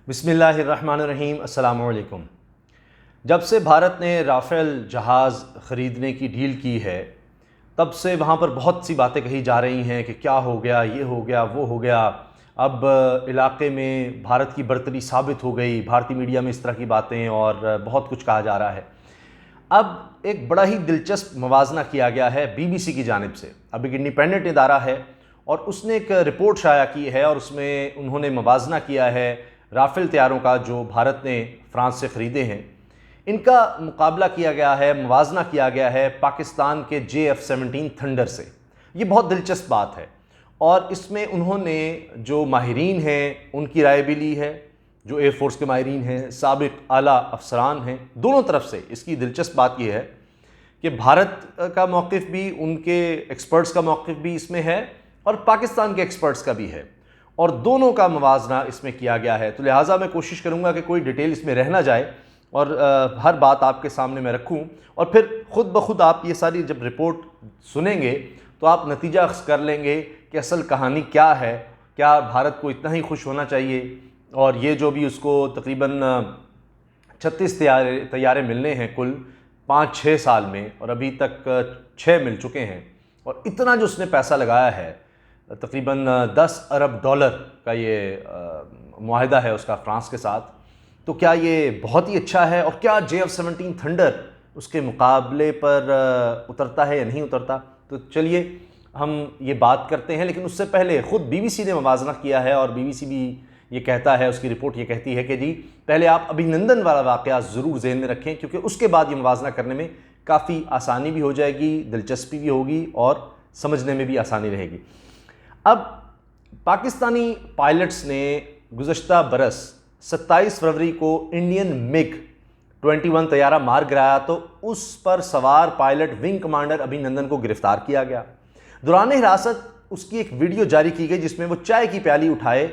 बिस्मिल्लाहिर्रहमानिर्रहीम। अस्सलाम वालेकुम। जब से भारत ने राफ़ेल जहाज़ ख़रीदने की डील की है तब से वहाँ पर बहुत सी बातें कही जा रही हैं कि क्या हो गया, ये हो गया, वो हो गया। अब इलाक़े में भारत की बर्तरी साबित हो गई। भारतीय मीडिया में इस तरह की बातें और बहुत कुछ कहा जा रहा है। अब एक बड़ा ही दिलचस्प मवाजना किया गया है BBC की जानिब से। अब एक इंडिपेंडेंट इदारा है और उसने एक रिपोर्ट शाया की है और उसमें उन्होंने मवाजना किया है राफ़ेल तैयारों का जो भारत ने फ़्रांस से ख़रीदे हैं, इनका मुकाबला किया गया है, मवाजना किया गया है पाकिस्तान के JF-17 थंडर से। ये बहुत दिलचस्प बात है और इसमें उन्होंने जो माहिरीन हैं उनकी राय भी ली है, जो एयरफोर्स के माहिरीन हैं, साबिक़ आला अफसरान हैं, दोनों तरफ से। इसकी दिलचस्प बात यह है कि भारत का मौक़िफ़ भी, उनके एक्सपर्ट्स का मौक़िफ़ भी इसमें है और पाकिस्तान के एक्सपर्ट्स का भी है और दोनों का मवाजना इसमें किया गया है। तो लिहाजा मैं कोशिश करूँगा कि कोई डिटेल इसमें रह ना जाए और हर बात आपके सामने मैं रखूँ और फिर ख़ुद ब खुद आप ये सारी जब रिपोर्ट सुनेंगे तो आप नतीजा अख्ज़ कर लेंगे कि असल कहानी क्या है। क्या भारत को इतना ही खुश होना चाहिए और ये जो भी उसको तकरीबन 36 तैयारे मिलने हैं कुल 5-6 साल में और अभी तक 6 मिल चुके हैं और इतना जो उसने पैसा लगाया है, तकरीबन 10 अरब डॉलर का ये मुआहिदा है उसका फ़्रांस के साथ। तो क्या ये बहुत ही अच्छा है और क्या JF-17 थंडर उसके मुकाबले पर उतरता है या नहीं उतरता? तो चलिए हम ये बात करते हैं, लेकिन उससे पहले ख़ुद BBC ने मवाजना किया है और BBC भी ये कहता है, उसकी रिपोर्ट ये कहती है कि जी पहले आप अभिनंदन वाला वाक़या ज़रूर ज़हन में रखें, क्योंकि उसके बाद ये मवाजना करने में काफ़ी आसानी भी हो जाएगी, दिलचस्पी भी होगी और समझने में भी आसानी रहेगी। अब पाकिस्तानी पायलट्स ने गुज़श्ता बरस 27 फरवरी को इंडियन MiG-21 तैयारा मार गिराया, तो उस पर सवार पायलट विंग कमांडर अभिनंदन को गिरफ्तार किया गया। दौरान हिरासत उसकी एक वीडियो जारी की गई जिसमें वो चाय की प्याली उठाए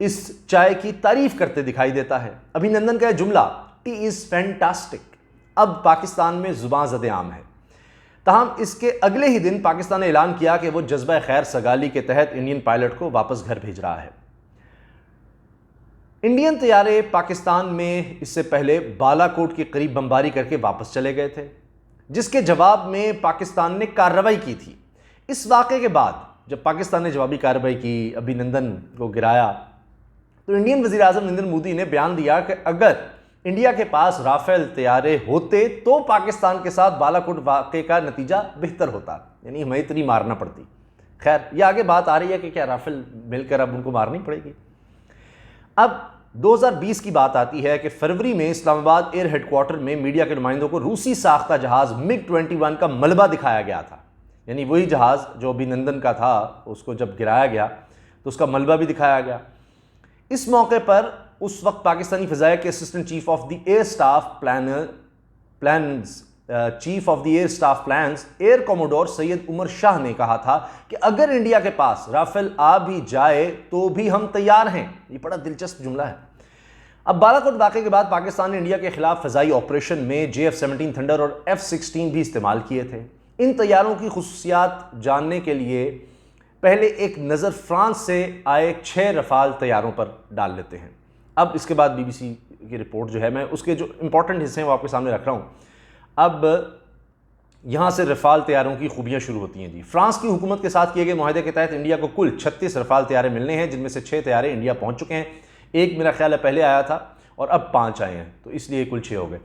इस चाय की तारीफ करते दिखाई देता है। अभिनंदन का जुमला टी इज़ फैंटास्टिक अब पाकिस्तान में ज़ुबान ज़द-ए-आम है। ताहम इसके अगले ही दिन पाकिस्तान ने ऐलान किया कि वो जज्बा खैर सगाली के तहत इंडियन पायलट को वापस घर भेज रहा है। इंडियन तैयारे पाकिस्तान में इससे पहले बालाकोट के करीब बमबारी करके वापस चले गए थे, जिसके जवाब में पाकिस्तान ने कार्रवाई की थी। इस वाक़े के बाद जब पाकिस्तान ने जवाबी कार्रवाई की, अभिनंदन को गिराया, तो इंडियन वज़ीर-ए-आज़म नरेंद्र मोदी ने बयान दिया कि अगर इंडिया के पास राफ़ेल तैयारे होते तो पाकिस्तान के साथ बालाकोट वाक़े का नतीजा बेहतर होता, यानी हमें इतनी मारना पड़ती। खैर, ये आगे बात आ रही है कि क्या राफ़ेल मिलकर अब उनको मारनी पड़ेगी। अब 2020 की बात आती है कि फरवरी में इस्लामाबाद एयर हेडक्वार्टर में मीडिया के नुमाइंदों को रूसी साख्ता जहाज़ MiG-21 का मलबा दिखाया गया था, यानी वही जहाज़ जो अभिनंदन का था, उसको जब गिराया गया तो उसका मलबा भी दिखाया गया। इस मौके पर उस वक्त पाकिस्तानी फ़िज़ाइया के assistant chief of the air staff plans air commodore Syed Umar Shah ने कहा था कि अगर इंडिया के पास राफ़ेल आ भी जाए तो भी हम तैयार हैं। ये बड़ा दिलचस्प जुमला है। अब बालाकोट वाक़े के बाद पाकिस्तान ने इंडिया के खिलाफ फ़िज़ाई ऑपरेशन में JF-17 थंडर और F-16 भी इस्तेमाल किए थे। इन तैयारों की खुसूसियात जानने के लिए पहले एक नज़र फ़्रांस से आए 6 रफ़ाल तैयारों पर डाल लेते हैं। अब इसके बाद BBC की रिपोर्ट जो है, मैं उसके जो इंपॉर्टेंट हिस्से हैं वो आपके सामने रख रहा हूँ। अब यहाँ से रफ़ाल तैयारों की खूबियाँ शुरू होती हैं जी। फ़्रांस की हुकूमत के साथ किए गए मुआहदे के तहत इंडिया को कुल 36 रफ़ाल तैयारे मिलने हैं, जिनमें से 6 तैयारे इंडिया पहुँच चुके हैं। एक मेरा ख्याल है पहले आया था और अब 5 आए हैं, तो इसलिए कुल 6 हो गए।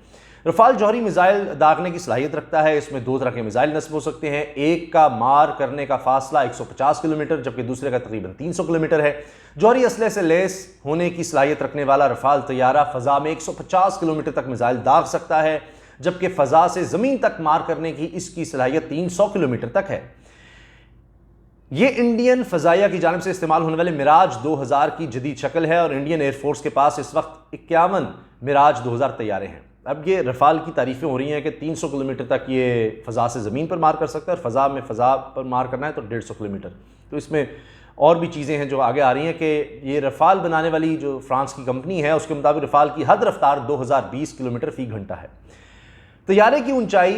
रफ़ाल जौहरी मिसाइल दागने की सलाहियत रखता है। इसमें 2 तरह के मिसाइल नस्ब हो सकते हैं। एक का मार करने का फासला 150 किलोमीटर, जबकि दूसरे का तकरीबन 300 किलोमीटर है। जौहरी असले से लैस होने की सलाहियत रखने वाला रफ़ाल तैयारा फ़ज़ा में 150 किलोमीटर तक मिसाइल दाग सकता है, जबकि फ़ज़ा से ज़मीन तक मार करने की इसकी सलाहियत 300 किलोमीटर तक है। ये इंडियन फ़ज़ाइया की जानिब से इस्तेमाल होने वाले मिराज 2000 की जदीद शक्ल है और इंडियन एयरफोर्स के पास इस वक्त 51 मिराज 2000 तैयारे हैं। अब ये रफ़ाल की तारीफ़ें हो रही हैं कि 300 किलोमीटर तक ये फ़ज़ा से ज़मीन पर मार कर सकता है और फ़ज़ा पर मार करना है तो 150 किलोमीटर। तो इसमें और भी चीज़ें हैं जो आगे आ रही हैं कि ये रफ़ाल बनाने वाली जो फ़्रांस की कंपनी है उसके मुताबिक रफ़ाल की हद रफ्तार 2020 किलोमीटर फ़ी घंटा है। तैयारे की ऊंचाई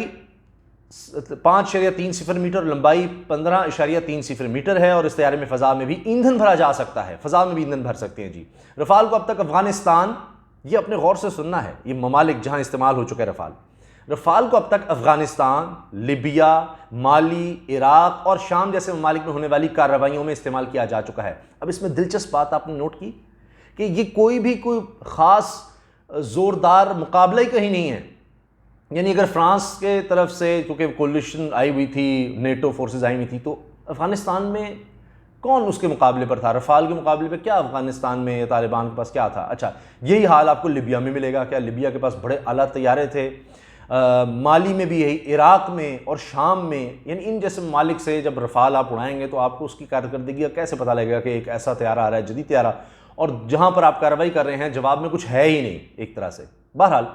5.30 मीटर, लंबाई 15.3 मीटर है और इस तैयारे में फ़ज़ा में भी ईंधन भरा जा सकता है, फ़ज़ा में भी ईंधन भर सकते हैं जी। रफ़ाल को अब तक अफ़गानिस्तान, ये अपने गौर से सुनना है, ये ममालिक जहां इस्तेमाल हो चुका है रफ़ाल को अब तक अफ़गानिस्तान, लिबिया, माली, इराक और शाम जैसे ममालिक में होने वाली कार्रवाइयों में इस्तेमाल किया जा चुका है। अब इसमें दिलचस्प बात आपने नोट की कि ये कोई ख़ास ज़ोरदार मुकाबला ही कहीं नहीं है। यानी अगर फ्रांस के तरफ से, क्योंकि कोलिशन आई हुई थी, नेटो फोर्सेस आई हुई थी, तो अफ़गानिस्तान में कौन उसके मुकाबले पर था? रफ़ाल के मुकाबले पर क्या अफ़गानिस्तान में या तालिबान के पास क्या था? अच्छा, यही हाल आपको लिबिया में मिलेगा क्या? लिबिया के पास बड़े आला तैयारे थे, माली में भी यही, इराक में और शाम में। यानी इन जैसे ममालिक से जब रफ़ाल आप उड़ाएंगे तो आपको उसकी कारकर्दगी का कैसे पता लगेगा कि एक ऐसा तैयारा आ रहा है, जदीद तैयारा, और जहाँ पर आप कार्रवाई कर रहे हैं जवाब में कुछ है ही नहीं एक तरह से। बहरहाल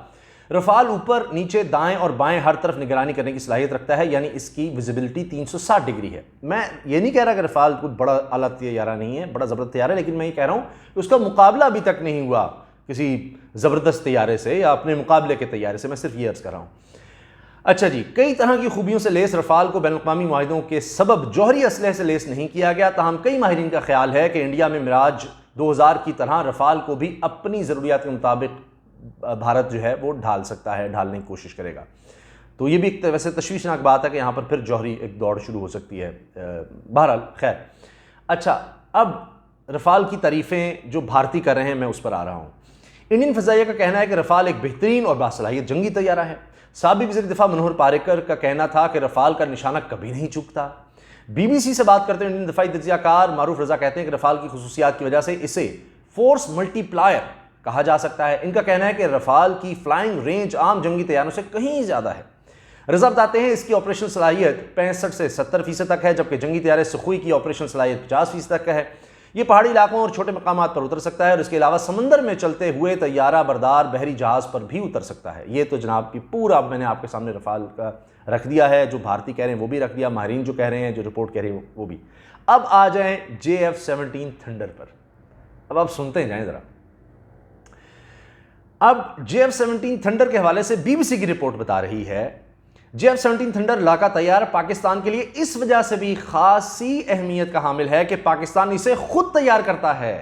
रफ़ाल ऊपर नीचे दाएं और बाएं हर तरफ निगरानी करने की सलाहियत रखता है, यानी इसकी विजिबिलिटी 360 डिग्री है। मैं ये नहीं कह रहा कि रफ़ाल कुछ बड़ा आला तैयारा नहीं है, बड़ा ज़बरदस्त तैयारा है, लेकिन मैं ये कह रहा हूँ कि उसका मुकाबला अभी तक नहीं हुआ किसी ज़बरदस्त तैयारे से या अपने मुकाबले के तैयारे से। मैं सिर्फ ये अर्ज़ कर रहा हूँ। अच्छा जी, कई तरह की खूबियों से लेस रफ़ाल को बैनुल-अक़वामी मुआहिदों के सबब जौहरी असलहे से लेस नहीं किया गया। ताहम कई माहिरीन का ख्याल है कि इंडिया में मिराज 2000 की तरह रफ़ाल को भी अपनी ज़रूरियात के मुताबिक भारत जो है वो ढाल सकता है, ढालने की कोशिश करेगा। तो ये भी एक वैसे तशवीशनाक बात है कि यहाँ पर फिर जौहरी एक दौड़ शुरू हो सकती है। बहरहाल खैर, अच्छा, अब रफ़ाल की तारीफ़ें जो भारतीय कर रहे हैं मैं उस पर आ रहा हूँ। इंडियन फ़ज़ाइया का कहना है कि रफ़ाल एक बेहतरीन और बासलाहियत जंगी तैयारा है। साबिक़ वज़ीर दिफ़ा मनोहर पारिकर का कहना था कि रफ़ाल का निशाना कभी नहीं चूकता। BBC से बात करते हुए इंडियन दिफ़ाई तज्ज़ियाकार मारूफ रज़ा कहते हैं कि रफ़ाल की खुसूसियात की वजह से इसे फोर्स मल्टीप्लायर कहा जा सकता है। इनका कहना है कि रफ़ाल की फ्लाइंग रेंज आम जंगी तैयारों से कहीं ज़्यादा है। रज़ा बताते हैं इसकी ऑपरेशन सलाहियत 65 से 70% तक है, जबकि जंगी तैयारे सुखोई की ऑपरेशन सलाहियत 50% तक है। ये पहाड़ी इलाकों और छोटे मकामात पर उतर सकता है और इसके अलावा समंदर में चलते हुए तैयारा बरदार बहरी जहाज़ पर भी उतर सकता है। ये तो जनाब की पूरा मैंने आपके सामने रफ़ाल का रख दिया है, जो भारतीय कह रहे हैं वो भी रख दिया, माहिरीन जो कह रहे हैं, जो रिपोर्ट कह रही है वो भी। अब आ जाएं JF-17 थंडर पर। अब आप सुनते जाएं ज़रा। अब JF-17 थंडर के हवाले से BBC की रिपोर्ट बता रही है, JF-17 थंडर लाका तैयार पाकिस्तान के लिए इस वजह से भी खासी अहमियत का हामिल है कि पाकिस्तान इसे खुद तैयार करता है।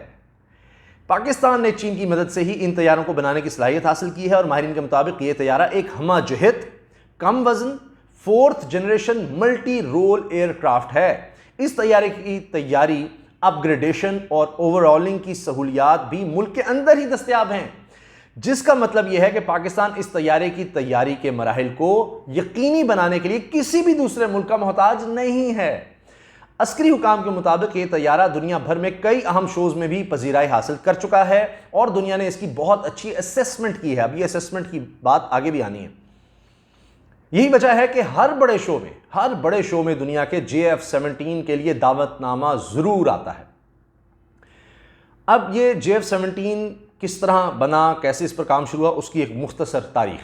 पाकिस्तान ने चीन की मदद से ही इन तैयारों को बनाने की सलाहियत हासिल की है और माहिरीन के मुताबिक यह तैयारा एक हमाजहित, कम वजन, 4th generation multi role aircraft है। इस तैयारे की तैयारी, अपग्रेडेशन और ओवरऑलिंग की सहूलियात भी मुल्क के अंदर ही दस्तयाब हैं, जिसका मतलब यह है कि पाकिस्तान इस तैयारे की तैयारी के मराहिल को यकीनी बनाने के लिए किसी भी दूसरे मुल्क का मोहताज नहीं है। अस्करी हुकाम के मुताबिक यह तैयारा दुनिया भर में कई अहम शोज में भी पजीराई हासिल कर चुका है और दुनिया ने इसकी बहुत अच्छी असेसमेंट की है। अब ये असेसमेंट की बात आगे भी आनी है। यही वजह है कि हर बड़े शो में दुनिया के JF-17 के लिए दावतनामा जरूर आता है। अब ये JF-17 किस तरह बना, कैसे इस पर काम शुरू हुआ, उसकी एक मुख्तसर तारीख।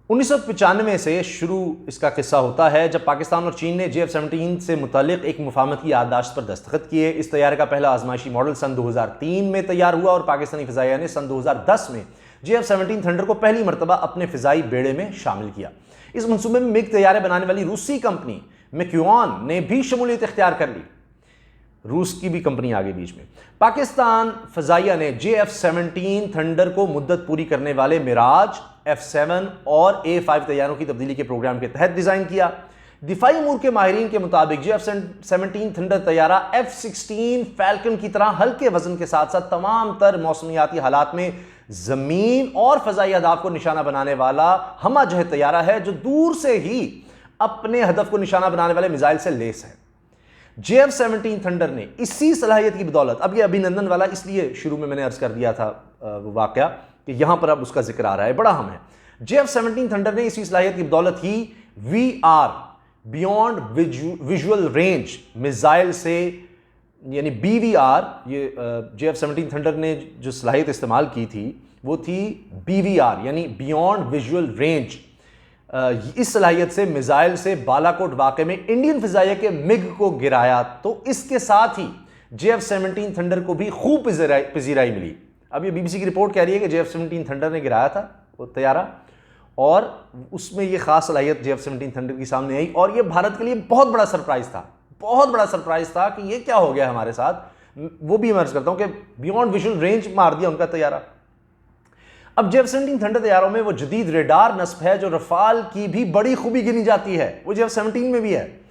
1995 से शुरू इसका किस्सा होता है, जब पाकिस्तान और चीन ने JF-17 से मुतालिक एक मुफाहमत की याददाश्त पर दस्तखत किए। इस तैयारे का पहला आजमाइशी मॉडल सन 2003 में तैयार हुआ और पाकिस्तानी फ़ज़ाइया ने सन 2010 में JF-17 थंडर को पहली मरतबा अपने फ़िज़ाई बेड़े में शामिल किया। इस मनसूबे में मिग तैयारे बनाने वाली रूसी कंपनी मैक्यूऑन ने भी शमूलियत इख्तियार कर ली। रूस की भी कंपनी आगे बीच में। पाकिस्तान फ़ज़ाइया ने JF-17 थंडर को मुद्दत पूरी करने वाले मिराज, F7 और A5 तैयारों की तब्दीली के प्रोग्राम के तहत डिज़ाइन किया। दिफाई अमूर के माहिरीन के मुताबिक JF-17 थंडर तैयारा F-16 फैल्कन की तरह हल्के वजन के साथ साथ तमाम तर मौसमियाती हालात में ज़मीन और फ़ज़ाई अहदाफ को निशाना बनाने वाला हमाजहत तैयारा है, जो दूर से ही अपने हदफ को निशाना बनाने वाले मिसाइल से लेस है। JF-17 थंडर ने इसी सलाहियत की बदौलत, अब यह अभिनंदन वाला इसलिए शुरू में मैंने अर्ज कर दिया था वो वाकया कि यहां पर अब उसका जिक्र आ रहा है, बड़ा अहम है। JF-17 थंडर ने इसी सलाहियत की बदौलत ही VR beyond visual range missile से, यानी BVR, ये JF-17 थंडर ने जो सलाहियत इस्तेमाल की थी वो थी BVR यानी बियॉन्ड विजुअल रेंज। इस सलाहियत से मिसाइल से बालाकोट वाक़े में इंडियन फ़िज़ाइया के मिग को गिराया। तो इसके साथ ही JF-17 थंडर को भी खूब पजीराई मिली। अब ये BBC की रिपोर्ट कह रही है कि JF-17 थंडर ने गिराया था वो तैयारा और उसमें ये ख़ास सलाहियत JF-17 थंडर की सामने आई और ये भारत के लिए बहुत बड़ा सरप्राइज़ था, बहुत बड़ा सरप्राइज़ था कि ये क्या हो गया हमारे साथ। वो भी मैं अर्ज़ करता हूँ कि बियॉन्ड विजुअल रेंज मार दिया उनका तैयारा। अब JF-17 थंडर तैयारों में वो जदीद रेडार नस्ब है जो रफाल की भी बड़ी खूबी गिनी जाती है, वो JF-17 में भी है।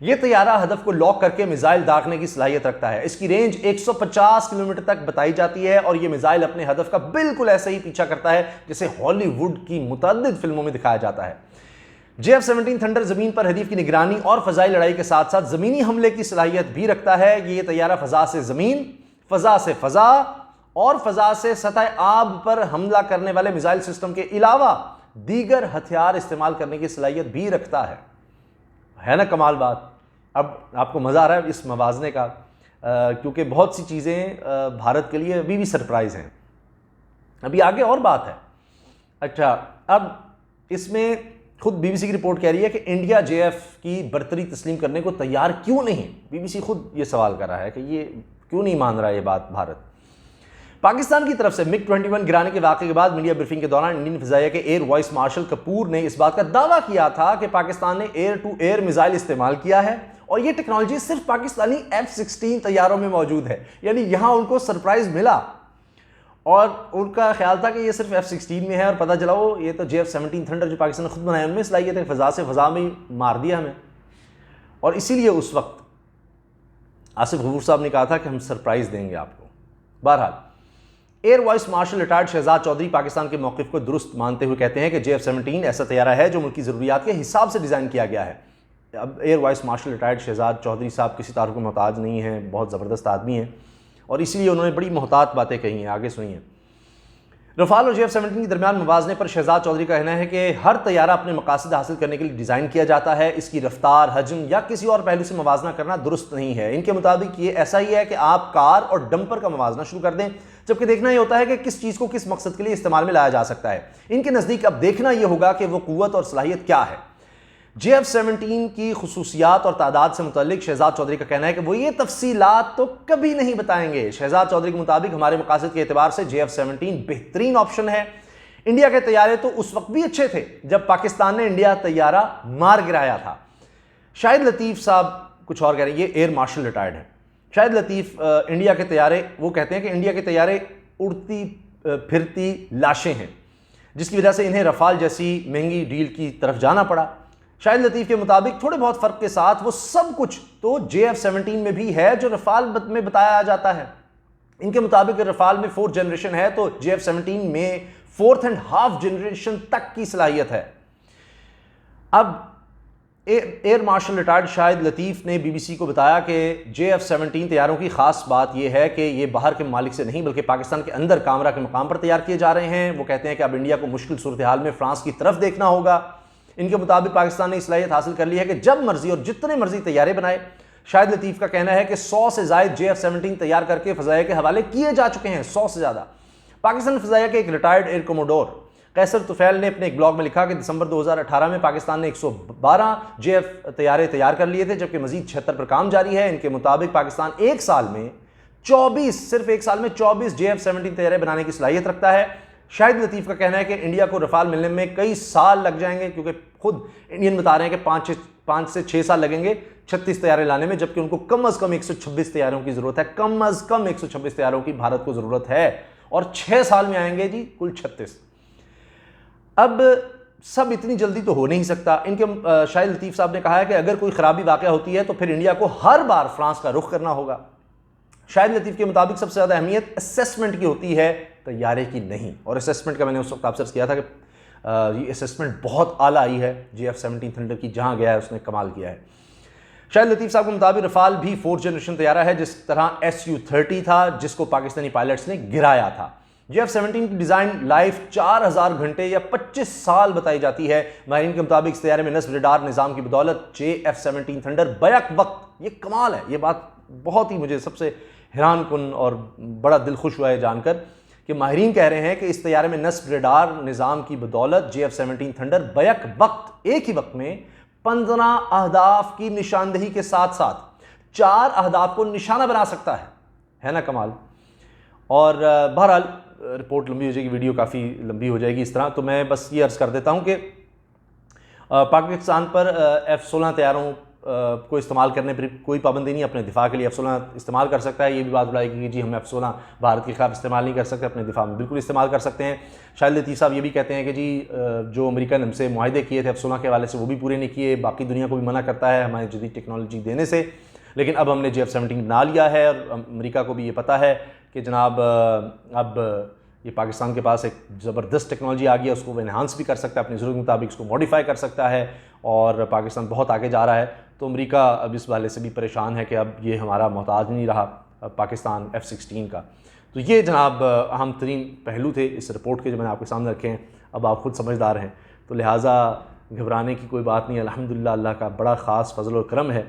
यह तैयारा हदफ को लॉक करके मिसाइल दागने की सलाहियत रखता है। इसकी रेंज 150 किलोमीटर तक बताई जाती है और यह मिसाइल अपने हदफ का बिल्कुल ऐसे ही पीछा करता है जैसे हॉलीवुड की मुतअद्दिद फिल्मों में दिखाया जाता है। JF-17 थंडर जमीन पर हदीफ की निगरानी और फजाई लड़ाई के साथ साथ जमीनी हमले की सलाहियत भी रखता है। यह तैयारा फजा से जमीन, फजा से फजा और फजा से सतह आब पर हमला करने वाले मिसाइल सिस्टम के अलावा दीगर हथियार इस्तेमाल करने की सलाहियत भी रखता है ना कमाल बात। अब आपको मज़ा आ रहा है इस मवाजने का, क्योंकि बहुत सी चीज़ें भारत के लिए अभी भी सरप्राइज़ हैं। अभी आगे और बात है। अच्छा, अब इसमें खुद BBC की रिपोर्ट कह रही है कि इंडिया JF की बर्तरी तस्लीम करने को तैयार क्यों नहीं। BBC खुद ये सवाल कर रहा है कि ये क्यों नहीं मान रहा ये बात भारत। पाकिस्तान की तरफ से MiG-21 गिराने के वाक़े के बाद मीडिया ब्रीफिंग के दौरान इंडियन फ़िज़ाइया के एयर वाइस मार्शल कपूर ने इस बात का दावा किया था कि पाकिस्तान ने एयर टू एयर मिसाइल इस्तेमाल किया है और यह टेक्नोलॉजी सिर्फ पाकिस्तानी F-16 तैयारों में मौजूद है। यानी यहां उनको सरप्राइज मिला और उनका ख्याल था कि ये सिर्फ F-16 में है और पता चला वो ये तो JF-17 थंडर जो पाकिस्तान ने खुद बनाया उनमें सलाहियत है, फ़ज़ा से फ़ज़ा में मार दिया हमें। और इसीलिए उस वक्त आसिफ गफूर साहब ने कहा था कि हम सरप्राइज़ देंगे आपको। बहरहाल air vice marshal retired Shahzad Chaudhry Pakistan के मौक़िफ़ को दुरुस्त मानते हुए कहते हैं कि JF-17 ऐसा तैयारा है जो मुल्क की ज़रूरियात के हिसाब से डिज़ाइन किया गया है। अब air vice marshal retired Shahzad Chaudhry साहब किसी तारुफ को मोहताज नहीं हैं, बहुत ज़बरदस्त आदमी हैं और इसीलिए उन्होंने बड़ी मोहतात बातें कही हैं। आगे सुनिए। रफ़ाल और JF-17 के दरमियान मुवाज़ने पर शहजाद चौधरी का कहना है कि हर तैयारा अपने मकासद हासिल करने के लिए डिज़ाइन किया जाता है, इसकी रफ्तार, हजम या किसी और पहलू से मुवाजना करना दुरुस्त नहीं है। इनके मुताबिक ये ऐसा ही है कि आप कार और डंपर का मुवाजना शुरू कर दें, जबकि देखना ये होता है कि किस चीज़ को किस मकसद के लिए इस्तेमाल में लाया जा सकता है। इनके नज़दीक अब देखना यह होगा कि वो क़ुव्वत और सलाहियत क्या है। JF-17 की खुसूसियात और तादाद से मुतल्लिक शहजाद चौधरी का कहना है कि वो ये तफसीलात तो कभी नहीं बताएंगे। शहजाद चौधरी के मुताबिक हमारे मकासद के एतबार से JF-17 बेहतरीन ऑप्शन है। इंडिया के तैयारे तो उस वक्त भी अच्छे थे जब पाकिस्तान ने इंडिया तैयारा मार गिराया था। शाहिद लतीफ़ साहब कुछ और कह रहे हैं, ये एयर मार्शल रिटायर्ड है। शाहिद लतीफ़ इंडिया के तैयारे, वो कहते हैं कि इंडिया के तैयारे उड़ती फिरती लाशें हैं जिसकी वजह से इन्हें रफ़ाल जैसी महंगी डील की तरफ जाना पड़ा। शाहिद लतीफ़ के मुताबिक थोड़े बहुत फ़र्क के साथ वो सब कुछ तो JF-17 में भी है जो रफ़ाल में बताया जाता है। इनके मुताबिक रफ़ाल में 4th जनरेशन है तो JF-17 में 4th एंड हाफ जनरेशन तक की सलाहियत है। अब एयर मार्शल रिटायर्ड शाहिद लतीफ़ ने BBC को बताया कि JF-17 तैयारों की ख़ास बात यह है कि ये बाहर के ममालिक से नहीं बल्कि पाकिस्तान के अंदर कामरा के मकाम पर तैयार किए जा रहे हैं। वो कहते हैं कि अब इंडिया को मुश्किल सूरत हाल में फ्रांस की तरफ देखना होगा। इनके मुताबिक पाकिस्तान ने सलाहियत हासिल कर ली है कि जब मर्जी और जितने मर्जी तैयारे बनाए। शाहिद लतीफ़ का कहना है कि 100 से ज़ायद JF-17 तैयार करके फ़ज़ाइया के हवाले किए जा चुके हैं, 100 से ज़्यादा। पाकिस्तान फ़ज़ाइया के एक रिटायर्ड एयर कमोडोर कैसर तुफ़ैल ने अपने एक ब्लॉग में लिखा कि दिसंबर 2018 में पाकिस्तान ने 112 JF तैयारे तैयार कर लिए थे, जबकि मजीद 76 पर काम जारी है। इनके मुताबिक पाकिस्तान एक साल में 24, सिर्फ एक साल में 24 JF-17 तैयारे बनाने की सलाहियत रखता है। शाहिद लतीफ़ का कहना है कि इंडिया को रफ़ाल मिलने में कई साल लग जाएंगे, क्योंकि खुद इंडियन बता रहे हैं कि 5 से 6 साल लगेंगे 36 तैयारे लाने में, जबकि उनको कम अज़ कम 126 तैयारों की ज़रूरत है। कम अज़ कम 126 तैयारों की भारत को ज़रूरत है और 6 साल में आएंगे जी कुल 36। अब सब इतनी जल्दी तो हो नहीं सकता। इनके शाहिद लतीफ़ साहब ने कहा है कि अगर कोई ख़राबी वाक़या होती है तो फिर इंडिया को हर बार फ्रांस का रुख करना होगा। शाहिद लतीफ़ के मुताबिक सबसे ज़्यादा अहमियत असेसमेंट की होती है, तैयारे की नहीं। और असेसमेंट का मैंने उस वक्त ऑब्जर्व किया था कि ये असेसमेंट बहुत आला आई है JF-17 थंडर की, जहाँ गया है उसने कमाल किया है। शाहिद लतीफ़ साहब के मुताबिक रफ़ाल भी 4th जनरेशन तैयारा है, जिस तरह SU-30 था जिसको पाकिस्तानी पायलट्स ने गिराया था। JF-17 की डिज़ाइन लाइफ 4000 घंटे या 25 साल बताई जाती है। माहिरीन के मुताबिक इस तैयारे में नस्ब रेडार निज़ाम की बदौलत JF-17 थंडर बैक वक्त, ये कमाल है, ये बात बहुत ही मुझे सबसे हैरान कुन और बड़ा दिल खुश हुआ है जानकर कि माहिरीन कह रहे हैं कि इस तैयारे में नस्ब रेडार निज़ाम की बदौलत JF-17 थंडर बैक वक्त एक ही वक्त में 15 अहदाफ की निशानदही के साथ साथ 4 अहदाफ को निशाना बना सकता है ना कमाल। और बहरहाल रिपोर्ट लंबी हो जाएगी, वीडियो काफ़ी लंबी हो जाएगी इस तरह, तो मैं बस ये अर्ज़ कर देता हूँ कि पाकिस्तान पर F-16 तैयारों को इस्तेमाल करने पर कोई पाबंदी नहीं, अपने दिफा के लिए F-16 इस्तेमाल कर सकता है। ये भी बात उड़ाएगी कि जी हम F-16 भारत के खिलाफ इस्तेमाल नहीं कर सकते, अपने दिफा में बिल्कुल इस्तेमाल कर सकते हैं। शाहिद लतीफ़ साहब ये भी कहते हैं कि जी जो अमेरिका ने हमसे मुआहदे किए थे F-16 के हवाले से वो भी पूरे नहीं किए, बाकी दुनिया को भी मना करता है हमारी जदीद टेक्नोलॉजी देने से, लेकिन अब हमने F-17 बना लिया है और अमेरिका को भी ये पता है कि जनाब अब ये पाकिस्तान के पास एक ज़बरदस्त टेक्नोलॉजी आ गई है, उसको वो इन्हांस भी कर सकता है, अपनी ज़रूरत के मुताबिक उसको मॉडिफाई कर सकता है और पाकिस्तान बहुत आगे जा रहा है। तो अमेरिका अब इस वाले से भी परेशान है कि अब ये हमारा मोहताज नहीं रहा पाकिस्तान F-16 का। तो ये जनाब अहम तरीन पहलू थे इस रिपोर्ट के जो मैंने आपके सामने रखे हैं। अब आप ख़ुद समझदार हैं, तो लिहाजा घबराने की कोई बात नहीं। अल्हम्दुलिल्लाह अल्लाह का बड़ा ख़ास फजल और करम है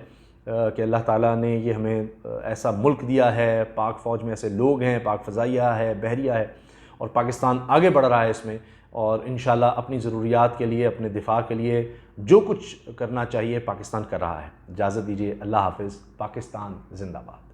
कि अल्लाह ताला ने ये हमें ऐसा मुल्क दिया है, पाक फ़ौज में ऐसे लोग हैं, पाक फ़ज़ाइया है, बहरिया है, और पाकिस्तान आगे बढ़ रहा है इसमें, और इंशाल्लाह अपनी ज़रूरियात के लिए, अपने दिफा के लिए जो कुछ करना चाहिए पाकिस्तान कर रहा है। इजाज़त दीजिए, अल्लाह हाफ़िज़। पाकिस्तान ज़िंदाबाद।